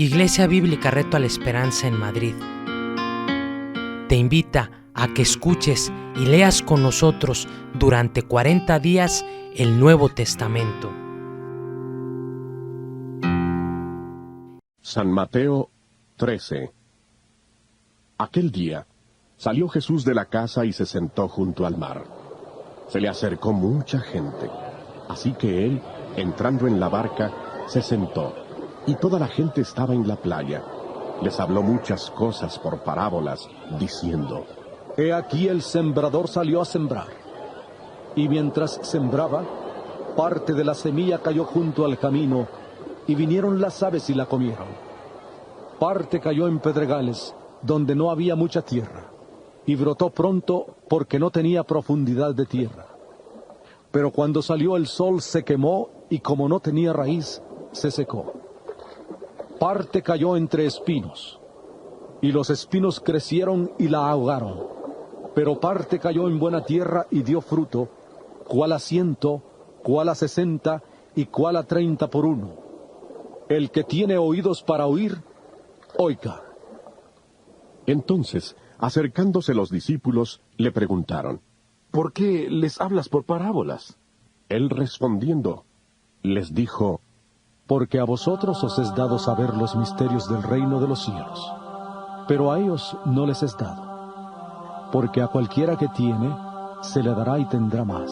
Iglesia Bíblica Reto a la Esperanza en Madrid te invita a que escuches y leas con nosotros durante 40 días el Nuevo Testamento. San Mateo 13. Aquel día salió Jesús de la casa y se sentó junto al mar. Se le acercó mucha gente, así que él, entrando en la barca, se sentó, y toda la gente estaba en la playa. Les habló muchas cosas por parábolas, diciendo: He aquí el sembrador salió a sembrar, y mientras sembraba, parte de la semilla cayó junto al camino, y vinieron las aves y la comieron. Parte cayó en pedregales, donde no había mucha tierra, y brotó pronto porque no tenía profundidad de tierra. Pero cuando salió el sol se quemó, y como no tenía raíz, se secó. Parte cayó entre espinos, y los espinos crecieron y la ahogaron. Pero parte cayó en buena tierra y dio fruto, cuál a 100, cuál a 60 y cuál a 30 por uno. El que tiene oídos para oír, oiga. Entonces, acercándose los discípulos, le preguntaron: ¿Por qué les hablas por parábolas? Él respondiendo, les dijo: Porque a vosotros os es dado saber los misterios del reino de los cielos, pero a ellos no les es dado. Porque a cualquiera que tiene, se le dará y tendrá más.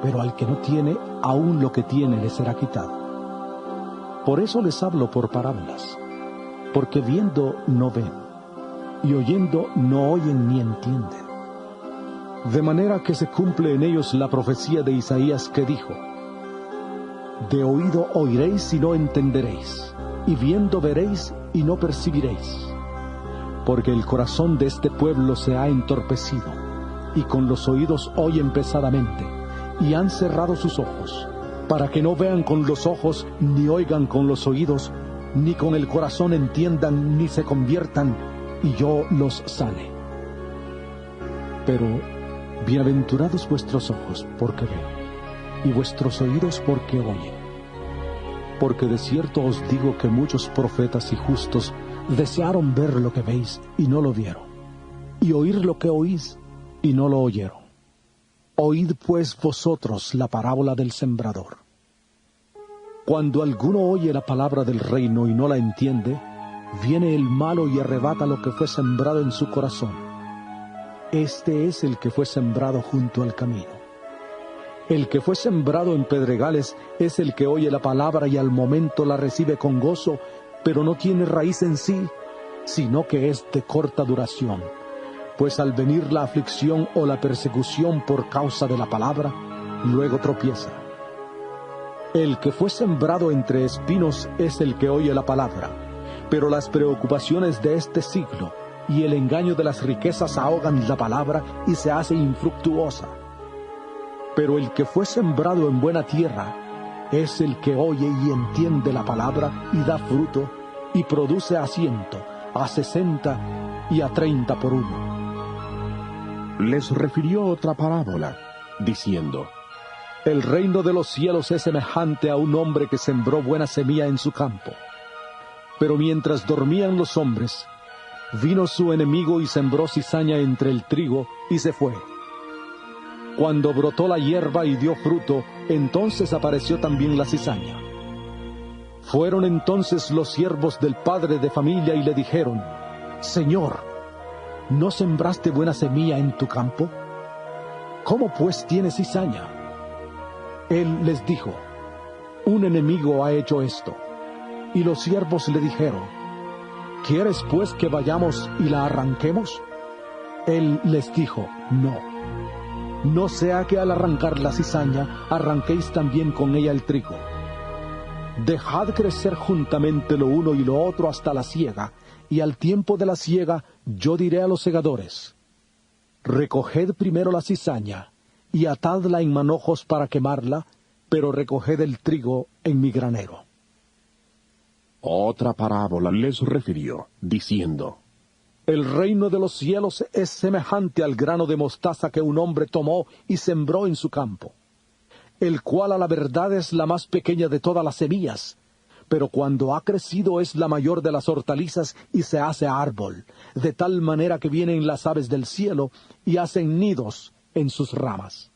Pero al que no tiene, aún lo que tiene le será quitado. Por eso les hablo por parábolas, porque viendo no ven, y oyendo no oyen ni entienden. De manera que se cumple en ellos la profecía de Isaías que dijo: De oído oiréis y no entenderéis, y viendo veréis y no percibiréis. Porque el corazón de este pueblo se ha entorpecido, y con los oídos oyen pesadamente, y han cerrado sus ojos, para que no vean con los ojos, ni oigan con los oídos, ni con el corazón entiendan, ni se conviertan, y yo los sane. Pero bienaventurados vuestros ojos porque ven, y vuestros oídos porque oyen. Porque de cierto os digo que muchos profetas y justos desearon ver lo que veis y no lo vieron, y oír lo que oís y no lo oyeron. Oíd pues vosotros la parábola del sembrador. Cuando alguno oye la palabra del reino y no la entiende, viene el malo y arrebata lo que fue sembrado en su corazón. Este es el que fue sembrado junto al camino. El que fue sembrado en pedregales es el que oye la palabra y al momento la recibe con gozo, pero no tiene raíz en sí, sino que es de corta duración. Pues al venir la aflicción o la persecución por causa de la palabra, luego tropieza. El que fue sembrado entre espinos es el que oye la palabra, pero las preocupaciones de este siglo y el engaño de las riquezas ahogan la palabra y se hace infructuosa. Pero el que fue sembrado en buena tierra es el que oye y entiende la palabra y da fruto, y produce a 100, a 60 y a 30 por uno. Les refirió otra parábola, diciendo: El reino de los cielos es semejante a un hombre que sembró buena semilla en su campo. Pero mientras dormían los hombres, vino su enemigo y sembró cizaña entre el trigo y se fue. Cuando brotó la hierba y dio fruto, entonces apareció también la cizaña. Fueron entonces los siervos del padre de familia y le dijeron: Señor, ¿no sembraste buena semilla en tu campo? ¿Cómo pues tiene cizaña? Él les dijo: Un enemigo ha hecho esto. Y los siervos le dijeron: ¿Quieres pues que vayamos y la arranquemos? Él les dijo: No sea que al arrancar la cizaña arranquéis también con ella el trigo. Dejad crecer juntamente lo uno y lo otro hasta la siega, y al tiempo de la siega yo diré a los segadores: Recoged primero la cizaña, y atadla en manojos para quemarla, pero recoged el trigo en mi granero. Otra parábola les refirió, diciendo: El reino de los cielos es semejante al grano de mostaza que un hombre tomó y sembró en su campo, el cual a la verdad es la más pequeña de todas las semillas, pero cuando ha crecido es la mayor de las hortalizas y se hace árbol, de tal manera que vienen las aves del cielo y hacen nidos en sus ramas.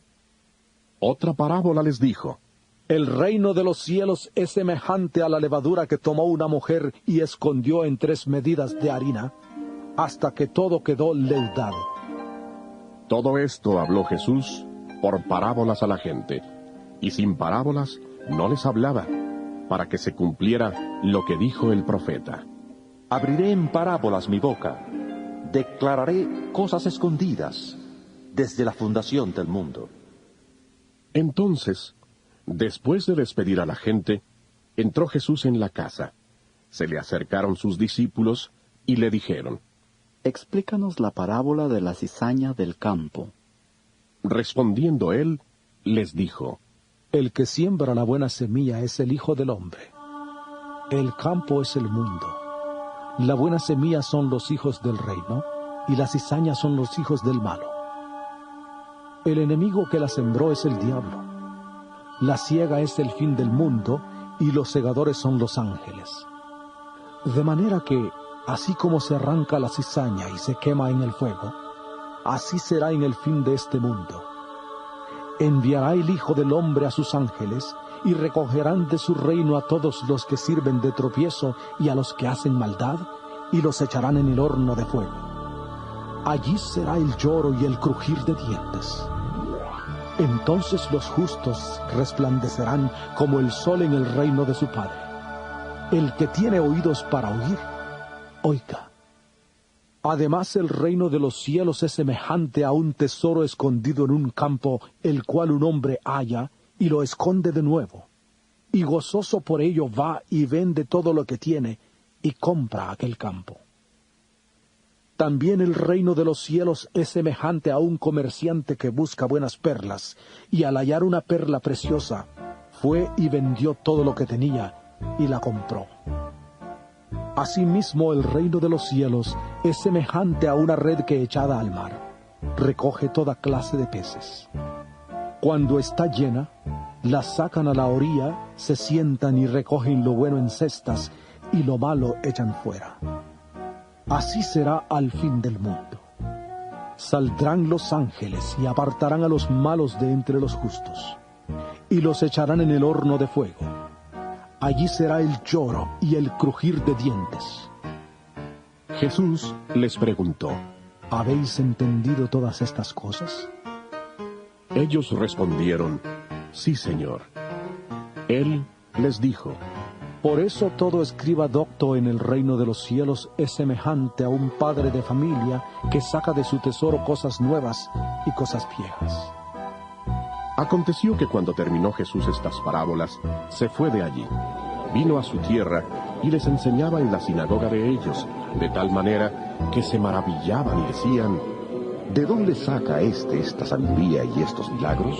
Otra parábola les dijo: El reino de los cielos es semejante a la levadura que tomó una mujer y escondió en 3 medidas de harina, hasta que todo quedó leudado. Todo esto habló Jesús por parábolas a la gente, y sin parábolas no les hablaba, para que se cumpliera lo que dijo el profeta. Abriré en parábolas mi boca, declararé cosas escondidas desde la fundación del mundo. Entonces, después de despedir a la gente, entró Jesús en la casa. Se le acercaron sus discípulos y le dijeron: Explícanos la parábola de la cizaña del campo. Respondiendo él, les dijo: El que siembra la buena semilla es el Hijo del Hombre. El campo es el mundo. La buena semilla son los hijos del reino, y la cizaña son los hijos del malo. El enemigo que la sembró es el diablo. La siega es el fin del mundo, y los segadores son los ángeles. De manera que, así como se arranca la cizaña y se quema en el fuego, así será en el fin de este mundo. Enviará el Hijo del Hombre a sus ángeles, y recogerán de su reino a todos los que sirven de tropiezo y a los que hacen maldad, y los echarán en el horno de fuego. Allí será el lloro y el crujir de dientes. Entonces los justos resplandecerán como el sol en el reino de su Padre. El que tiene oídos para oír, oiga. Además, el reino de los cielos es semejante a un tesoro escondido en un campo, el cual un hombre halla y lo esconde de nuevo. Y gozoso por ello va y vende todo lo que tiene y compra aquel campo. También el reino de los cielos es semejante a un comerciante que busca buenas perlas, y al hallar una perla preciosa, fue y vendió todo lo que tenía y la compró. Asimismo, el reino de los cielos es semejante a una red que, echada al mar, recoge toda clase de peces. Cuando está llena, la sacan a la orilla, se sientan y recogen lo bueno en cestas, y lo malo echan fuera. Así será al fin del mundo. Saldrán los ángeles y apartarán a los malos de entre los justos, y los echarán en el horno de fuego. Allí será el lloro y el crujir de dientes. Jesús les preguntó: ¿Habéis entendido todas estas cosas? Ellos respondieron: Sí, Señor. Él les dijo: Por eso todo escriba docto en el reino de los cielos es semejante a un padre de familia que saca de su tesoro cosas nuevas y cosas viejas. Aconteció que cuando terminó Jesús estas parábolas, se fue de allí, vino a su tierra y les enseñaba en la sinagoga de ellos, de tal manera que se maravillaban y decían: ¿De dónde saca esta sabiduría y estos milagros?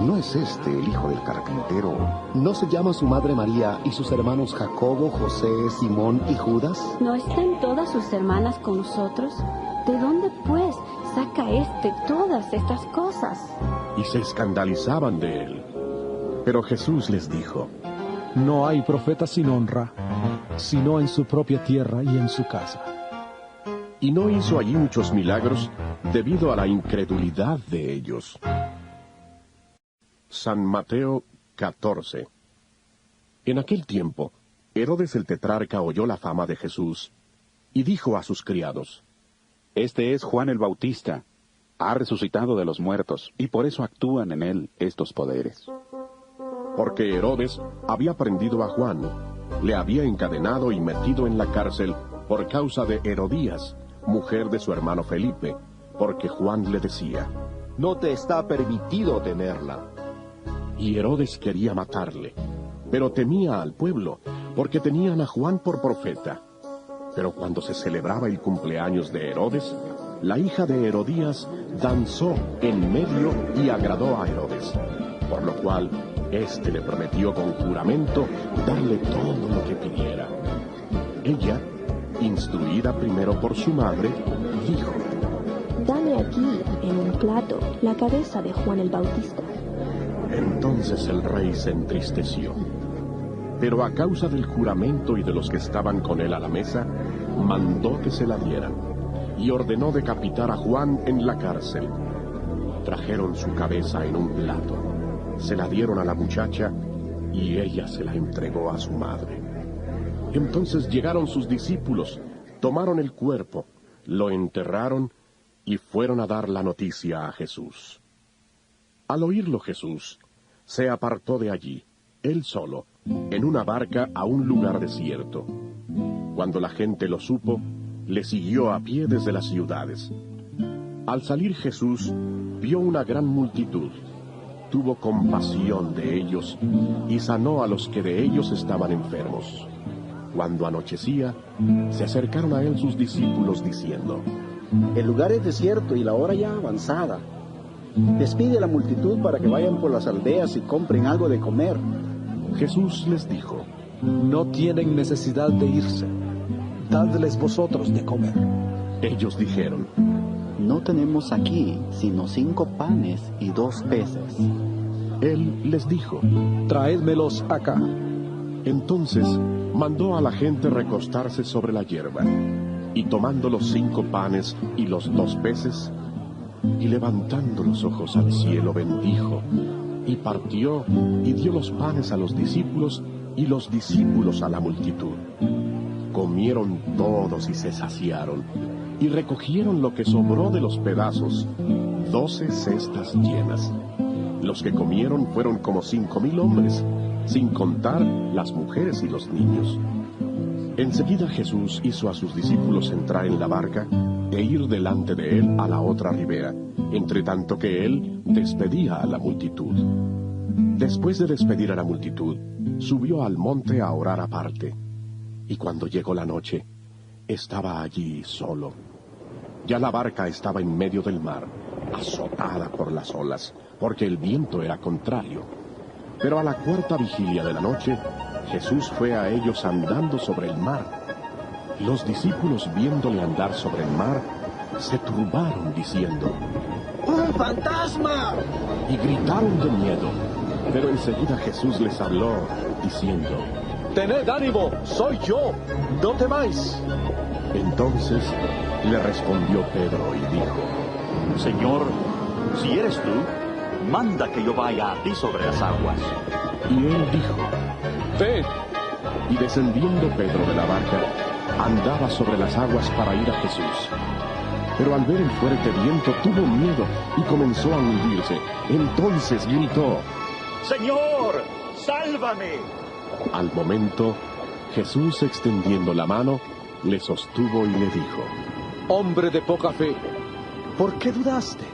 ¿No es este el hijo del carpintero? ¿No se llama su madre María y sus hermanos Jacobo, José, Simón y Judas? ¿No están todas sus hermanas con nosotros? ¿De dónde, pues, saca todas estas cosas? Y se escandalizaban de él. Pero Jesús les dijo: No hay profeta sin honra, sino en su propia tierra y en su casa. Y no hizo allí muchos milagros debido a la incredulidad de ellos. San Mateo 14. En aquel tiempo, Herodes el tetrarca oyó la fama de Jesús, y dijo a sus criados: Este es Juan el Bautista. Ha resucitado de los muertos, y por eso actúan en él estos poderes. Porque Herodes había prendido a Juan, le había encadenado y metido en la cárcel por causa de Herodías, mujer de su hermano Felipe, porque Juan le decía: No te está permitido tenerla. Y Herodes quería matarle, pero temía al pueblo, porque tenían a Juan por profeta. Pero cuando se celebraba el cumpleaños de Herodes, la hija de Herodías danzó en medio y agradó a Herodes, por lo cual éste le prometió con juramento darle todo lo que pidiera. Ella, instruida primero por su madre, dijo: Dame aquí, en un plato, la cabeza de Juan el Bautista. Entonces el rey se entristeció. Pero a causa del juramento y de los que estaban con él a la mesa, mandó que se la dieran, y ordenó decapitar a Juan en la cárcel. Trajeron su cabeza en un plato, se la dieron a la muchacha, y ella se la entregó a su madre. Entonces llegaron sus discípulos, tomaron el cuerpo, lo enterraron, y fueron a dar la noticia a Jesús. Al oírlo Jesús, se apartó de allí, él solo, en una barca a un lugar desierto. Cuando la gente lo supo, le siguió a pie desde las ciudades. Al salir Jesús, vio una gran multitud. Tuvo compasión de ellos y sanó a los que de ellos estaban enfermos. Cuando anochecía, se acercaron a él sus discípulos diciendo: El lugar es desierto y la hora ya avanzada. Despide a la multitud para que vayan por las aldeas y compren algo de comer. Jesús les dijo: No tienen necesidad de irse. Dadles vosotros de comer. Ellos dijeron: No tenemos aquí sino 5 panes y 2 peces. Él les dijo: Traédmelos acá. Entonces mandó a la gente recostarse sobre la hierba, y tomando los 5 panes y los 2 peces, y levantando los ojos al cielo bendijo, y partió y dio los panes a los discípulos, y los discípulos a la multitud. Comieron todos y se saciaron, y recogieron lo que sobró de los pedazos, 12 cestas llenas. Los que comieron fueron como 5,000 hombres, sin contar las mujeres y los niños. Enseguida Jesús hizo a sus discípulos entrar en la barca e ir delante de él a la otra ribera, entre tanto que él despedía a la multitud. Después de despedir a la multitud, subió al monte a orar aparte. Y cuando llegó la noche, estaba allí solo. Ya la barca estaba en medio del mar, azotada por las olas, porque el viento era contrario. Pero a la 4ª vigilia de la noche, Jesús fue a ellos andando sobre el mar. Los discípulos, viéndole andar sobre el mar, se turbaron diciendo: ¡Un fantasma! Y gritaron de miedo. Pero enseguida Jesús les habló, diciendo: Tened ánimo, soy yo, no temáis. Entonces le respondió Pedro y dijo: Señor, si eres tú, manda que yo vaya a ti sobre las aguas. Y él dijo: Ven. Y descendiendo Pedro de la barca, andaba sobre las aguas para ir a Jesús. Pero al ver el fuerte viento tuvo miedo y comenzó a hundirse. Entonces gritó: Señor, sálvame. Al momento, Jesús, extendiendo la mano, le sostuvo y le dijo: Hombre de poca fe, ¿por qué dudaste?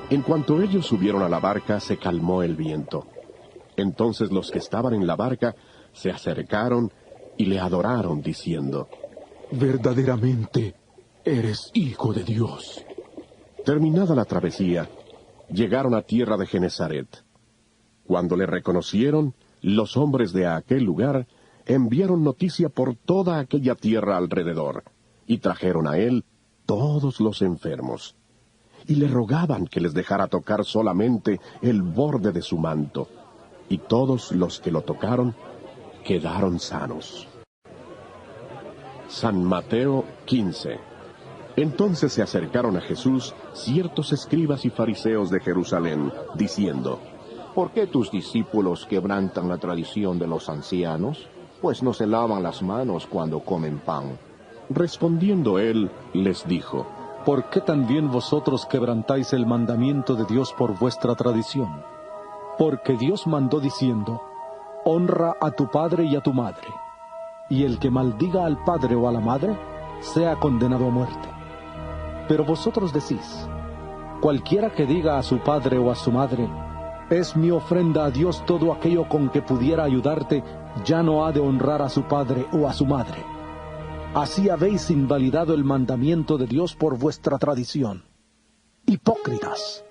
En cuanto ellos subieron a la barca, se calmó el viento. Entonces los que estaban en la barca se acercaron y le adoraron, diciendo: Verdaderamente eres Hijo de Dios. Terminada la travesía, llegaron a tierra de Genesaret. Cuando le reconocieron, los hombres de aquel lugar enviaron noticia por toda aquella tierra alrededor, y trajeron a él todos los enfermos, y le rogaban que les dejara tocar solamente el borde de su manto, y todos los que lo tocaron quedaron sanos. San Mateo 15. Entonces se acercaron a Jesús ciertos escribas y fariseos de Jerusalén, diciendo: ¿Por qué tus discípulos quebrantan la tradición de los ancianos? Pues no se lavan las manos cuando comen pan. Respondiendo él, les dijo: ¿Por qué también vosotros quebrantáis el mandamiento de Dios por vuestra tradición? Porque Dios mandó diciendo: Honra a tu padre y a tu madre, y el que maldiga al padre o a la madre, sea condenado a muerte. Pero vosotros decís: cualquiera que diga a su padre o a su madre, es mi ofrenda a Dios todo aquello con que pudiera ayudarte, ya no ha de honrar a su padre o a su madre. Así habéis invalidado el mandamiento de Dios por vuestra tradición. Hipócritas,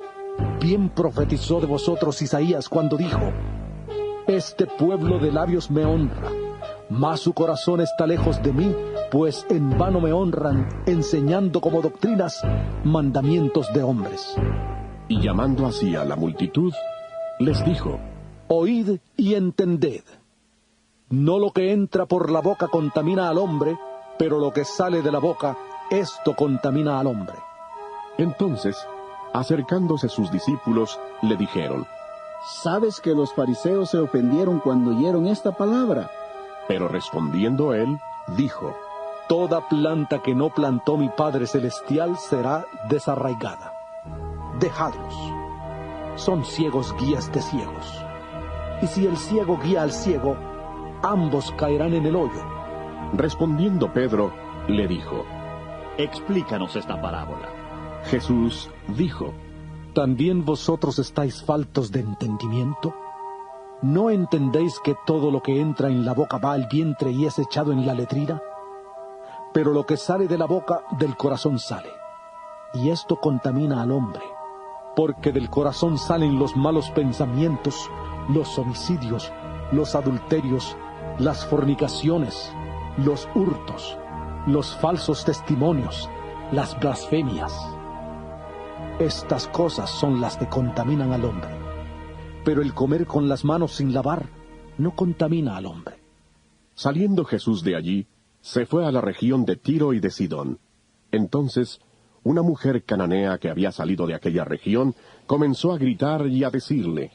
bien profetizó de vosotros Isaías cuando dijo: Este pueblo de labios me honra, mas su corazón está lejos de mí, pues en vano me honran, enseñando como doctrinas mandamientos de hombres. Y llamando así a la multitud, les dijo: Oíd y entended. No lo que entra por la boca contamina al hombre, pero lo que sale de la boca, esto contamina al hombre. Entonces, acercándose sus discípulos, le dijeron: ¿Sabes que los fariseos se ofendieron cuando oyeron esta palabra? Pero respondiendo él, dijo: Toda planta que no plantó mi Padre Celestial será desarraigada. Dejadlos. Son ciegos guías de ciegos. Y si el ciego guía al ciego, ambos caerán en el hoyo. Respondiendo Pedro, le dijo: Explícanos esta parábola. Jesús dijo: ¿También vosotros estáis faltos de entendimiento? ¿No entendéis que todo lo que entra en la boca va al vientre y es echado en la letrina? Pero lo que sale de la boca, del corazón sale. Y esto contamina al hombre, porque del corazón salen los malos pensamientos, los homicidios, los adulterios, las fornicaciones, los hurtos, los falsos testimonios, las blasfemias. Estas cosas son las que contaminan al hombre. Pero el comer con las manos sin lavar no contamina al hombre. Saliendo Jesús de allí, se fue a la región de Tiro y de Sidón. Entonces, una mujer cananea que había salido de aquella región comenzó a gritar y a decirle: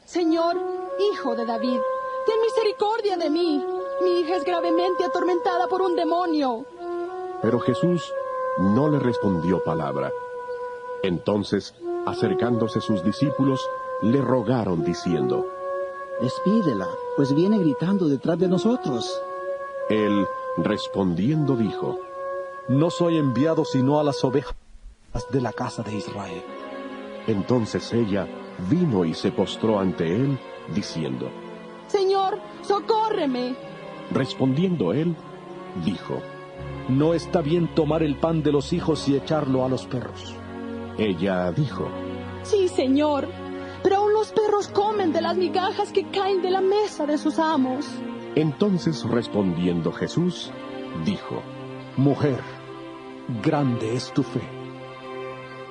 Señor, hijo de David, ten misericordia de mí. Mi hija es gravemente atormentada por un demonio. Pero Jesús no le respondió palabra. Entonces, acercándose sus discípulos, le rogaron diciendo: Despídela, pues viene gritando detrás de nosotros. Él, respondiendo, dijo: No soy enviado sino a las ovejas de la casa de Israel. Entonces ella vino y se postró ante él, diciendo: Señor, socórreme. Respondiendo él, dijo: No está bien tomar el pan de los hijos y echarlo a los perros. Ella dijo: Sí, Señor, pero aún los perros comen de las migajas que caen de la mesa de sus amos. Entonces respondiendo Jesús, dijo: Mujer, grande es tu fe.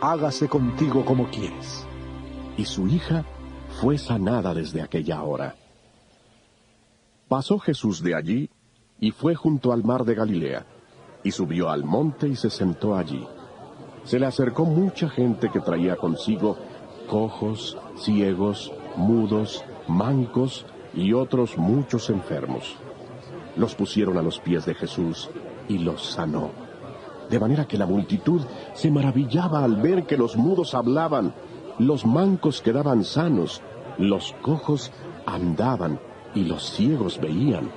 Hágase contigo como quieres. Y su hija fue sanada desde aquella hora. Pasó Jesús de allí y fue junto al mar de Galilea, y subió al monte y se sentó allí. Se le acercó mucha gente que traía consigo cojos, ciegos, mudos, mancos y otros muchos enfermos. Los pusieron a los pies de Jesús y los sanó. De manera que la multitud se maravillaba al ver que los mudos hablaban, los mancos quedaban sanos, los cojos andaban y los ciegos veían,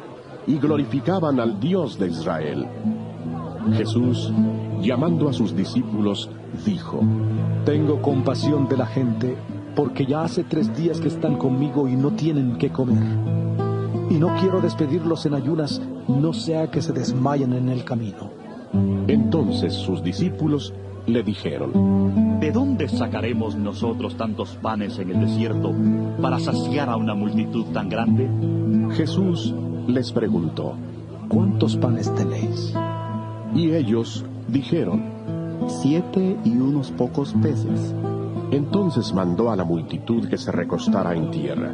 y glorificaban al Dios de Israel. Jesús, llamando a sus discípulos, dijo: Tengo compasión de la gente, porque ya hace 3 días que están conmigo y no tienen qué comer. Y no quiero despedirlos en ayunas, no sea que se desmayen en el camino. Entonces sus discípulos le dijeron: ¿De dónde sacaremos nosotros tantos panes en el desierto para saciar a una multitud tan grande? Jesús les preguntó: ¿Cuántos panes tenéis? Y ellos dijeron: 7 y unos pocos peces. Entonces mandó a la multitud que se recostara en tierra.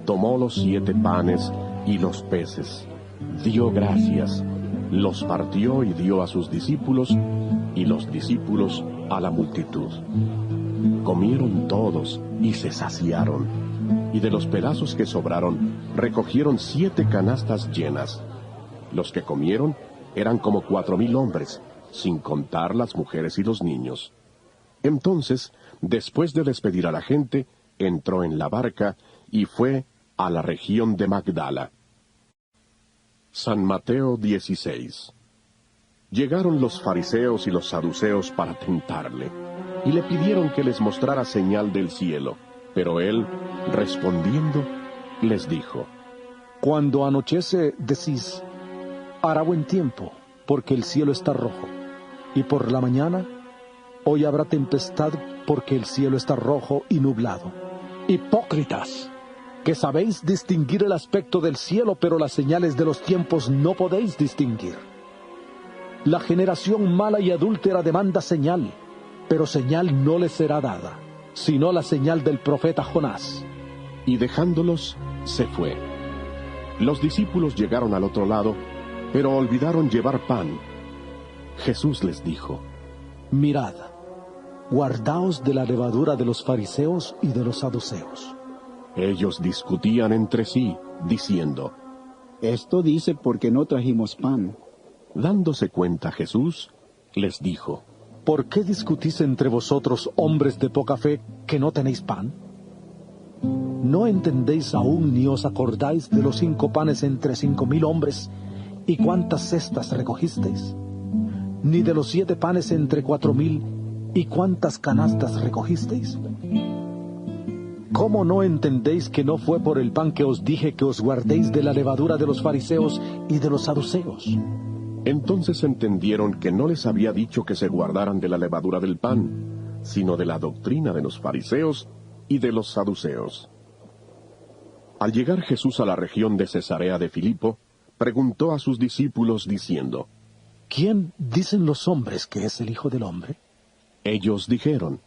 Tomó los 7 panes y los peces, dio gracias, los partió y dio a sus discípulos, y los discípulos a la multitud. Comieron todos y se saciaron, y de los pedazos que sobraron recogieron 7 canastas llenas. Los que comieron eran como 4,000 hombres, sin contar las mujeres y los niños. Entonces, después de despedir a la gente, entró en la barca y fue a la región de Magdala. San Mateo 16. Llegaron los fariseos y los saduceos para tentarle, y le pidieron que les mostrara señal del cielo. Pero él, respondiendo, les dijo: Cuando anochece, decís: hará buen tiempo, porque el cielo está rojo. Y por la mañana, hoy habrá tempestad, porque el cielo está rojo y nublado. Hipócritas, que sabéis distinguir el aspecto del cielo, pero las señales de los tiempos no podéis distinguir. La generación mala y adúltera demanda señal, pero señal no les será dada, sino la señal del profeta Jonás. Y dejándolos, se fue. Los discípulos llegaron al otro lado, pero olvidaron llevar pan. Jesús les dijo: Mirad, guardaos de la levadura de los fariseos y de los saduceos. Ellos discutían entre sí, diciendo: Esto dice porque no trajimos pan. Dándose cuenta Jesús, les dijo: ¿Por qué discutís entre vosotros, hombres de poca fe, que no tenéis pan? ¿No entendéis aún ni os acordáis de los 5 panes entre 5,000 hombres y cuántas cestas recogisteis? ¿Ni de los 7 panes entre 4,000 y cuántas canastas recogisteis? ¿Cómo no entendéis que no fue por el pan que os dije que os guardéis de la levadura de los fariseos y de los saduceos? Entonces entendieron que no les había dicho que se guardaran de la levadura del pan, sino de la doctrina de los fariseos y de los saduceos. Al llegar Jesús a la región de Cesarea de Filipo, preguntó a sus discípulos diciendo: ¿Quién dicen los hombres que es el Hijo del Hombre? Ellos dijeron: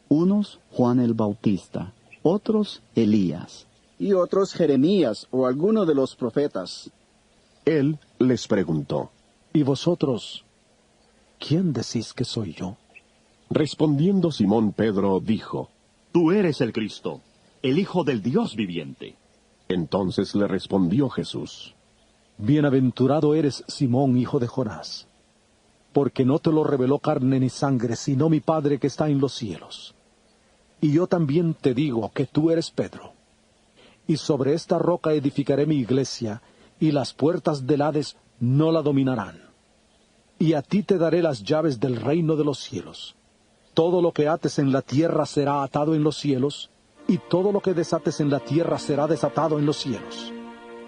Unos Juan el Bautista, otros Elías, y otros Jeremías o alguno de los profetas. Él les preguntó: ¿Y vosotros, quién decís que soy yo? Respondiendo Simón Pedro dijo: Tú eres el Cristo, el Hijo del Dios viviente. Entonces le respondió Jesús: Bienaventurado eres, Simón, hijo de Jonás, porque no te lo reveló carne ni sangre, sino mi Padre que está en los cielos. Y yo también te digo que tú eres Pedro, y sobre esta roca edificaré mi iglesia, y las puertas del Hades no la dominarán. Y a ti te daré las llaves del reino de los cielos. Todo lo que ates en la tierra será atado en los cielos, y todo lo que desates en la tierra será desatado en los cielos.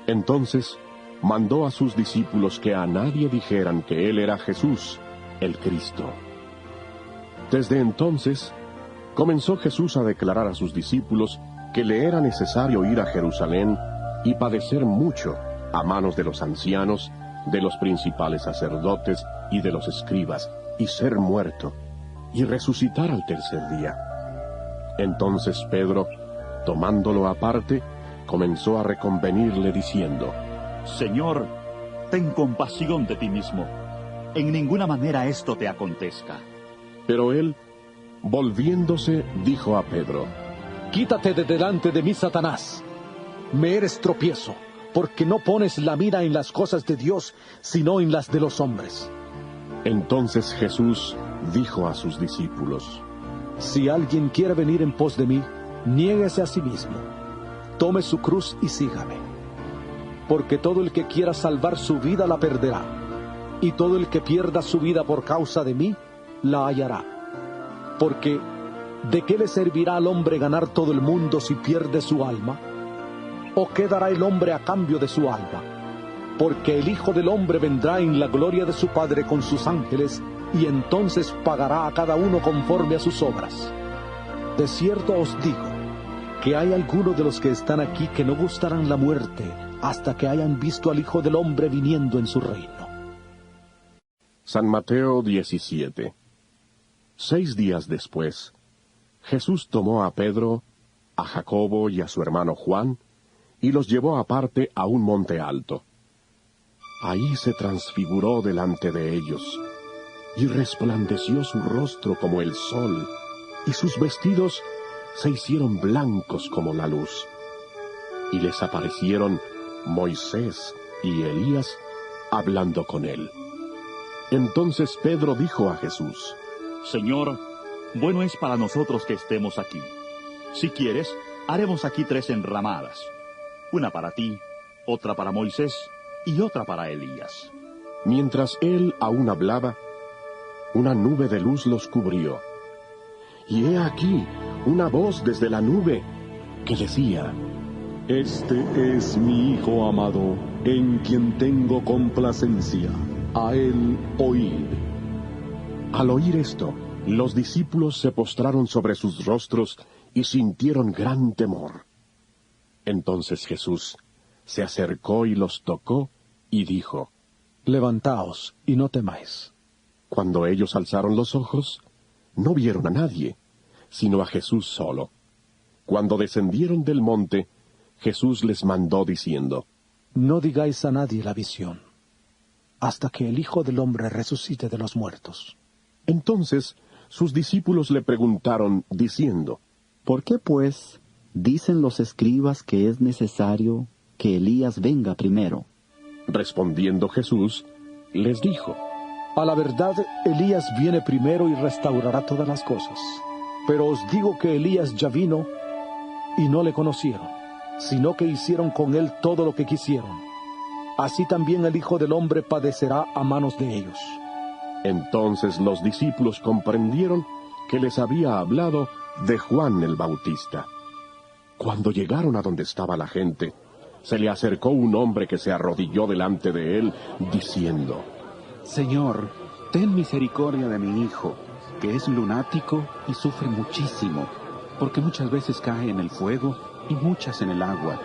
Entonces mandó a sus discípulos que a nadie dijeran que él era Jesús, el Cristo. Desde entonces comenzó Jesús a declarar a sus discípulos que le era necesario ir a Jerusalén y padecer mucho a manos de los ancianos, de los principales sacerdotes y de los escribas, y ser muerto, y resucitar al tercer día. Entonces Pedro, tomándolo aparte, comenzó a reconvenirle diciendo: Señor, ten compasión de ti mismo. En ninguna manera esto te acontezca. Pero él, volviéndose, dijo a Pedro: Quítate de delante de mí, Satanás. Me eres tropiezo, porque no pones la mira en las cosas de Dios, sino en las de los hombres. Entonces Jesús dijo a sus discípulos: Si alguien quiere venir en pos de mí, niéguese a sí mismo, tome su cruz y sígame. Porque todo el que quiera salvar su vida la perderá, y todo el que pierda su vida por causa de mí, la hallará. Porque, ¿de qué le servirá al hombre ganar todo el mundo si pierde su alma? ¿O qué dará el hombre a cambio de su alma? Porque el Hijo del Hombre vendrá en la gloria de su Padre con sus ángeles, y entonces pagará a cada uno conforme a sus obras. De cierto os digo, que hay algunos de los que están aquí que no gustarán la muerte, hasta que hayan visto al Hijo del Hombre viniendo en su reino. San Mateo 17. 6 días después, Jesús tomó a Pedro, a Jacobo y a su hermano Juan, y los llevó aparte a un monte alto. Ahí se transfiguró delante de ellos, y resplandeció su rostro como el sol, y sus vestidos se hicieron blancos como la luz. Y les aparecieron Moisés y Elías hablando con él. Entonces Pedro dijo a Jesús: Señor, bueno es para nosotros que estemos aquí. Si quieres, haremos aquí 3 enramadas, una para ti, otra para Moisés y otra para Elías. Mientras él aún hablaba, una nube de luz los cubrió. Y he aquí una voz desde la nube que decía: Este es mi Hijo amado, en quien tengo complacencia. A él oíd. Al oír esto, los discípulos se postraron sobre sus rostros y sintieron gran temor. Entonces Jesús se acercó y los tocó y dijo: Levantaos y no temáis. Cuando ellos alzaron los ojos, no vieron a nadie, sino a Jesús solo. Cuando descendieron del monte, Jesús les mandó diciendo: no digáis a nadie la visión, hasta que el Hijo del Hombre resucite de los muertos. Entonces sus discípulos le preguntaron, diciendo, ¿por qué pues dicen los escribas que es necesario que Elías venga primero? Respondiendo Jesús, les dijo, a la verdad, Elías viene primero y restaurará todas las cosas. Pero os digo que Elías ya vino y no le conocieron, sino que hicieron con él todo lo que quisieron. Así también el Hijo del Hombre padecerá a manos de ellos. Entonces los discípulos comprendieron que les había hablado de Juan el Bautista. Cuando llegaron a donde estaba la gente, se le acercó un hombre que se arrodilló delante de él, diciendo, Señor, ten misericordia de mi hijo, que es lunático y sufre muchísimo, porque muchas veces cae en el fuego y muchas en el agua.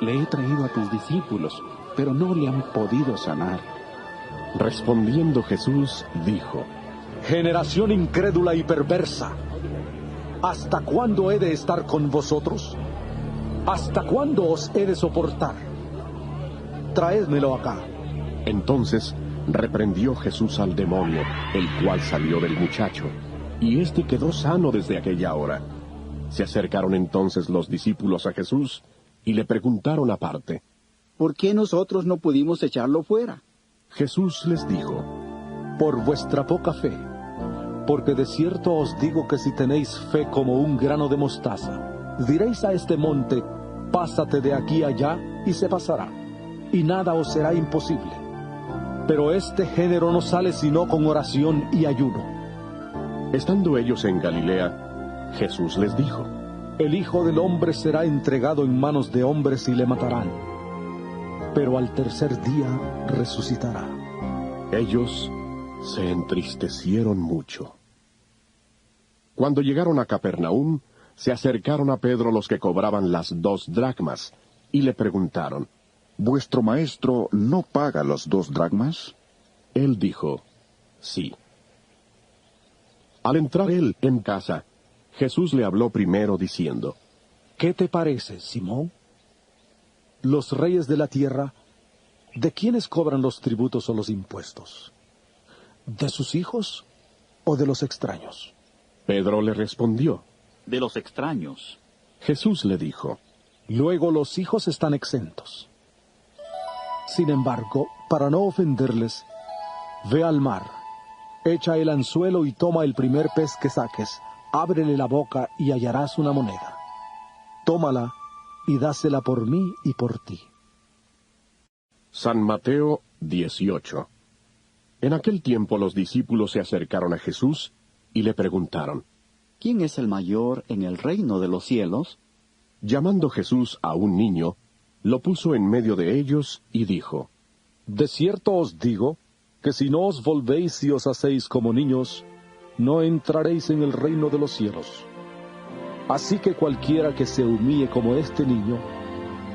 Le he traído a tus discípulos, pero no le han podido sanar. Respondiendo Jesús, dijo, generación incrédula y perversa, ¿hasta cuándo he de estar con vosotros? ¿Hasta cuándo os he de soportar? Traédmelo acá. Entonces reprendió Jesús al demonio, el cual salió del muchacho, y éste quedó sano desde aquella hora. Se acercaron entonces los discípulos a Jesús y le preguntaron aparte, ¿por qué nosotros no pudimos echarlo fuera? Jesús les dijo, por vuestra poca fe, porque de cierto os digo que si tenéis fe como un grano de mostaza, diréis a este monte, pásate de aquí allá, y se pasará, y nada os será imposible. Pero este género no sale sino con oración y ayuno. Estando ellos en Galilea, Jesús les dijo, el Hijo del Hombre será entregado en manos de hombres y le matarán, pero al tercer día resucitará. Ellos se entristecieron mucho. Cuando llegaron a Capernaum, se acercaron a Pedro los que cobraban las 2 dracmas, y le preguntaron, ¿vuestro maestro no paga los 2 dracmas? Él dijo, sí. Al entrar él en casa, Jesús le habló primero diciendo, ¿qué te parece, Simón? Los reyes de la tierra, ¿de quiénes cobran los tributos o los impuestos? ¿De sus hijos o de los extraños? Pedro le respondió, de los extraños. Jesús le dijo, luego los hijos están exentos. Sin embargo, para no ofenderles, ve al mar, echa el anzuelo y toma el primer pez que saques, ábrele la boca y hallarás una moneda. Tómala y dásela por mí y por ti. San Mateo 18. En aquel tiempo los discípulos se acercaron a Jesús y le preguntaron, ¿quién es el mayor en el reino de los cielos? Llamando Jesús a un niño, lo puso en medio de ellos y dijo, de cierto os digo, que si no os volvéis y os hacéis como niños, no entraréis en el reino de los cielos. Así que cualquiera que se humille como este niño,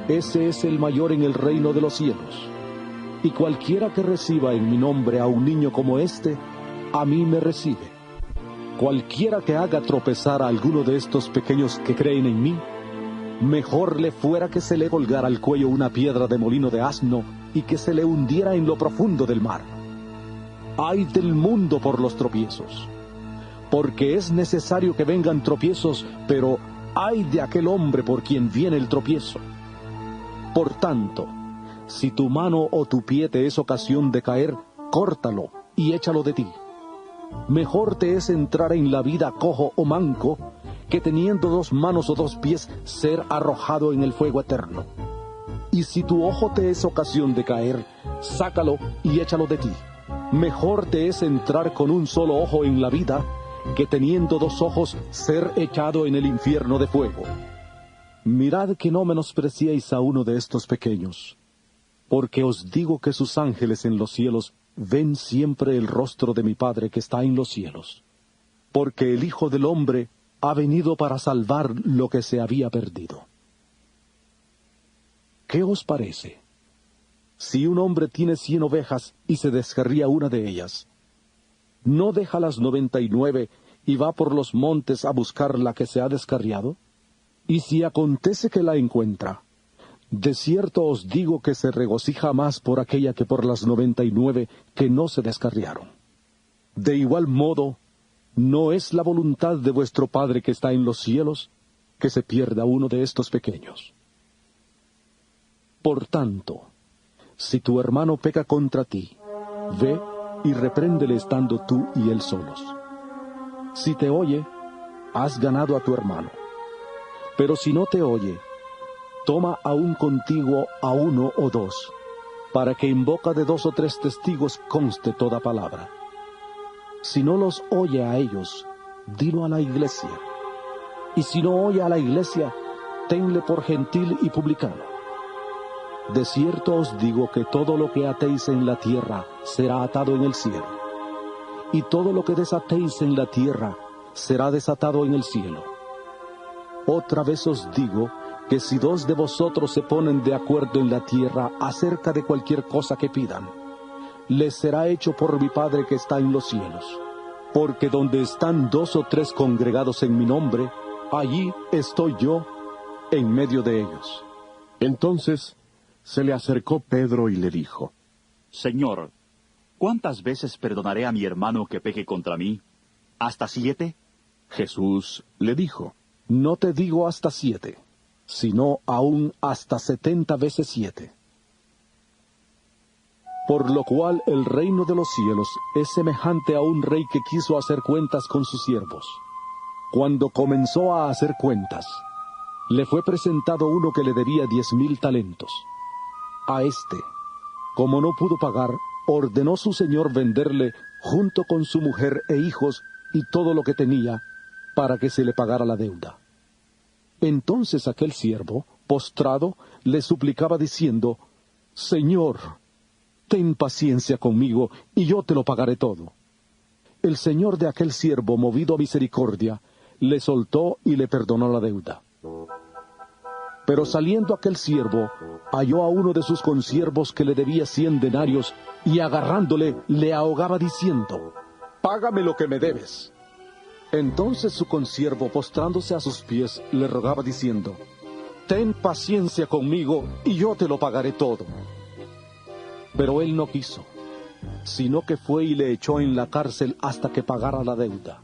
ese es el mayor en el reino de los cielos. Y cualquiera que reciba en mi nombre a un niño como este, a mí me recibe. Cualquiera que haga tropezar a alguno de estos pequeños que creen en mí, mejor le fuera que se le colgara al cuello una piedra de molino de asno y que se le hundiera en lo profundo del mar. ¡Ay del mundo por los tropiezos! Porque es necesario que vengan tropiezos, pero ¡ay de aquel hombre por quien viene el tropiezo! Por tanto, si tu mano o tu pie te es ocasión de caer, córtalo y échalo de ti. Mejor te es entrar en la vida cojo o manco, que teniendo 2 manos o 2 pies, ser arrojado en el fuego eterno. Y si tu ojo te es ocasión de caer, sácalo y échalo de ti. Mejor te es entrar con un solo ojo en la vida, que teniendo 2 ojos, ser echado en el infierno de fuego. Mirad que no menospreciéis a uno de estos pequeños, porque os digo que sus ángeles en los cielos ven siempre el rostro de mi Padre que está en los cielos. Porque el Hijo del Hombre ha venido para salvar lo que se había perdido. ¿Qué os parece? Si un hombre tiene 100 ovejas y se descarría una de ellas, ¿no deja las 99 y va por los montes a buscar la que se ha descarriado? Y si acontece que la encuentra, De cierto os digo que se regocija más por aquella que por las 99 que no se descarriaron. De igual modo, no es la voluntad de vuestro Padre que está en los cielos que se pierda uno de estos pequeños. Por tanto, si tu hermano peca contra ti, ve y repréndele estando tú y él solos. Si te oye, has ganado a tu hermano. Pero si no te oye, toma aún contigo a 1 o 2, para que en boca de 2 o 3 testigos conste toda palabra. Si no los oye a ellos, dilo a la iglesia. Y si no oye a la iglesia, tenle por gentil y publicano. De cierto os digo que todo lo que atéis en la tierra será atado en el cielo, y todo lo que desatéis en la tierra será desatado en el cielo. Otra vez os digo que si 2 de vosotros se ponen de acuerdo en la tierra acerca de cualquier cosa que pidan, les será hecho por mi Padre que está en los cielos. Porque donde están 2 o 3 congregados en mi nombre, allí estoy yo en medio de ellos. Entonces se le acercó Pedro y le dijo: Señor, ¿cuántas veces perdonaré a mi hermano que peque contra mí? ¿Hasta 7? Jesús le dijo: No te digo hasta 7, sino aún hasta 70 veces 7. Por lo cual el reino de los cielos es semejante a un rey que quiso hacer cuentas con sus siervos. Cuando comenzó a hacer cuentas, le fue presentado uno que le debía 10,000 talentos. A este, como no pudo pagar, ordenó su señor venderle junto con su mujer e hijos y todo lo que tenía, para que se le pagara la deuda. Entonces aquel siervo, postrado, le suplicaba diciendo: Señor, ten paciencia conmigo, y yo te lo pagaré todo. El señor de aquel siervo, movido a misericordia, le soltó y le perdonó la deuda. Pero saliendo aquel siervo, halló a uno de sus consiervos que le debía 100 denarios, y agarrándole, le ahogaba diciendo: Págame lo que me debes. Entonces su consiervo, postrándose a sus pies, le rogaba diciendo: Ten paciencia conmigo, y yo te lo pagaré todo. Pero él no quiso, sino que fue y le echó en la cárcel hasta que pagara la deuda.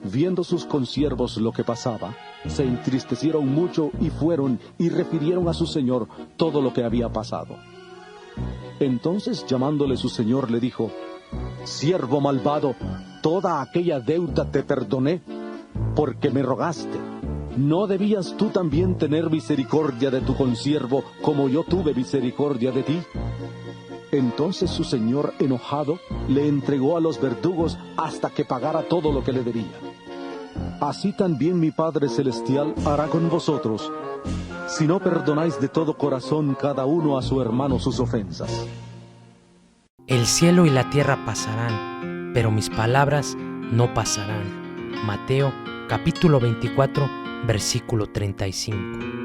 Viendo sus consiervos lo que pasaba, se entristecieron mucho y fueron y refirieron a su señor todo lo que había pasado. Entonces, llamándole su señor, le dijo: Siervo malvado, toda aquella deuda te perdoné, porque me rogaste. ¿No debías tú también tener misericordia de tu consiervo, como yo tuve misericordia de ti? Entonces su señor, enojado, le entregó a los verdugos hasta que pagara todo lo que le debía. Así también mi Padre Celestial hará con vosotros, si no perdonáis de todo corazón cada uno a su hermano sus ofensas. El cielo y la tierra pasarán, pero mis palabras no pasarán. Mateo capítulo 24, versículo 35.